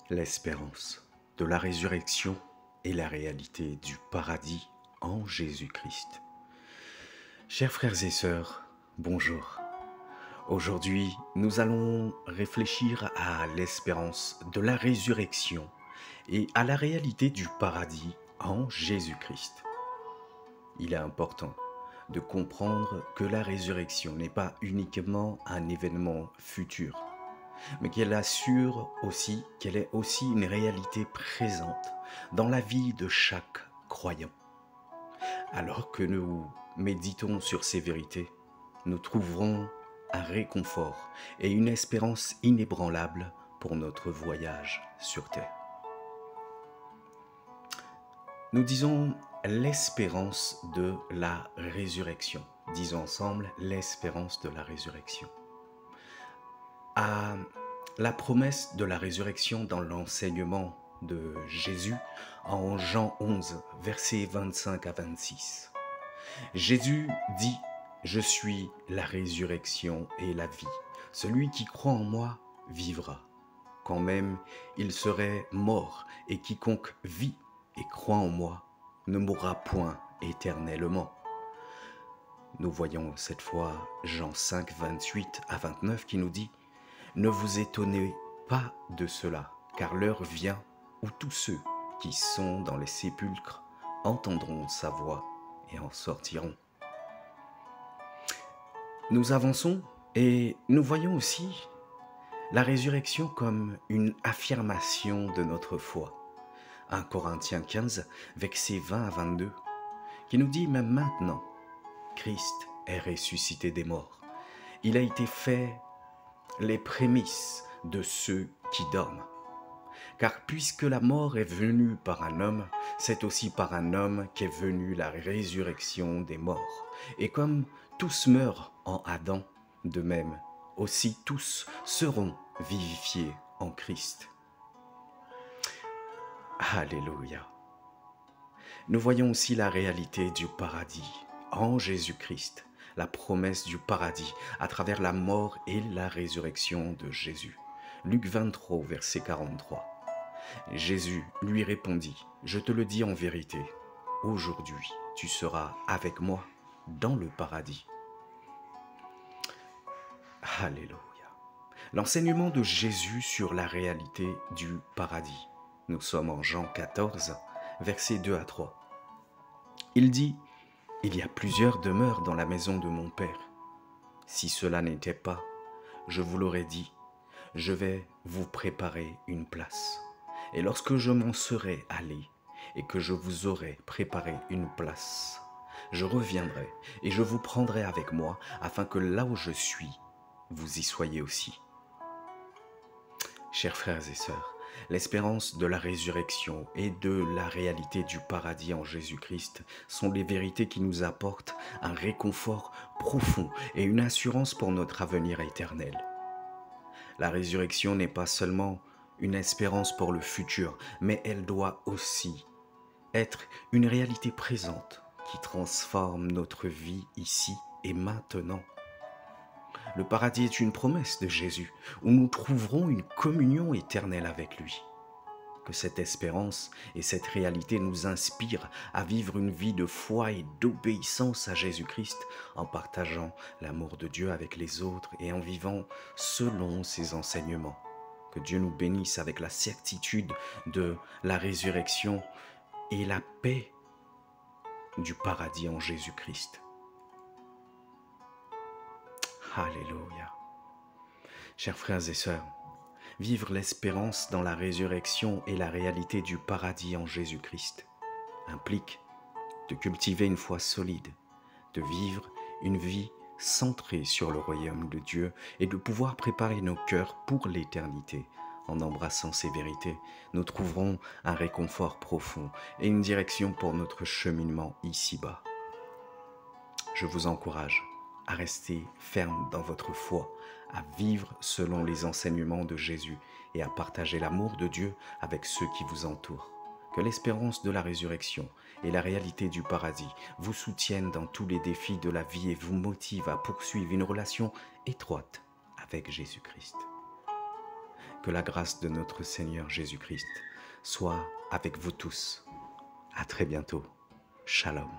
L'espérance de la résurrection et la réalité du paradis en Jésus-Christ. Chers frères et sœurs, bonjour. Aujourd'hui, nous allons réfléchir à l'espérance de la résurrection et à la réalité du paradis en Jésus-Christ. Il est important de comprendre que la résurrection n'est pas uniquement un événement futur, mais qu'elle assure aussi qu'elle est aussi une réalité présente dans la vie de chaque croyant. Alors que nous méditons sur ces vérités, nous trouverons un réconfort et une espérance inébranlable pour notre voyage sur terre. Nous disons l'espérance de la résurrection. Disons ensemble l'espérance de la résurrection. À la promesse de la résurrection dans l'enseignement de Jésus en Jean 11, versets 25 à 26. Jésus dit « Je suis la résurrection et la vie. Celui qui croit en moi vivra, quand même il serait mort, et quiconque vit et croit en moi ne mourra point éternellement. » Nous voyons cette fois Jean 5, 28 à 29 qui nous dit « Ne vous étonnez pas de cela, car l'heure vient où tous ceux qui sont dans les sépulcres entendront sa voix et en sortiront. » Nous avançons et nous voyons aussi la résurrection comme une affirmation de notre foi. 1 Corinthiens 15, versets 20 à 22, qui nous dit « Même maintenant, Christ est ressuscité des morts. Il a été fait les prémices de ceux qui dorment. Car puisque la mort est venue par un homme, c'est aussi par un homme qu'est venue la résurrection des morts. Et comme tous meurent en Adam, de même, aussi tous seront vivifiés en Christ. » Alléluia. Nous voyons aussi la réalité du paradis en Jésus-Christ, la promesse du paradis à travers la mort et la résurrection de Jésus. Luc 23, verset 43. Jésus lui répondit « Je te le dis en vérité, aujourd'hui tu seras avec moi dans le paradis. » Alléluia. L'enseignement de Jésus sur la réalité du paradis. Nous sommes en Jean 14, versets 2 à 3. Il dit « Il y a plusieurs demeures dans la maison de mon Père. Si cela n'était pas, je vous l'aurais dit, je vais vous préparer une place. Et lorsque je m'en serai allé et que je vous aurai préparé une place, je reviendrai et je vous prendrai avec moi afin que là où je suis, vous y soyez aussi. » Chers frères et sœurs, l'espérance de la résurrection et de la réalité du paradis en Jésus-Christ sont les vérités qui nous apportent un réconfort profond et une assurance pour notre avenir éternel. La résurrection n'est pas seulement une espérance pour le futur, mais elle doit aussi être une réalité présente qui transforme notre vie ici et maintenant. Le paradis est une promesse de Jésus, où nous trouverons une communion éternelle avec lui. Que cette espérance et cette réalité nous inspirent à vivre une vie de foi et d'obéissance à Jésus-Christ en partageant l'amour de Dieu avec les autres et en vivant selon ses enseignements. Que Dieu nous bénisse avec la certitude de la résurrection et la paix du paradis en Jésus-Christ. Alléluia. Chers frères et sœurs, vivre l'espérance dans la résurrection et la réalité du paradis en Jésus-Christ implique de cultiver une foi solide, de vivre une vie centrée sur le royaume de Dieu et de pouvoir préparer nos cœurs pour l'éternité. En embrassant ces vérités, nous trouverons un réconfort profond et une direction pour notre cheminement ici-bas. Je vous encourage à rester ferme dans votre foi, à vivre selon les enseignements de Jésus et à partager l'amour de Dieu avec ceux qui vous entourent. Que l'espérance de la résurrection et la réalité du paradis vous soutiennent dans tous les défis de la vie et vous motivent à poursuivre une relation étroite avec Jésus-Christ. Que la grâce de notre Seigneur Jésus-Christ soit avec vous tous. À très bientôt. Shalom.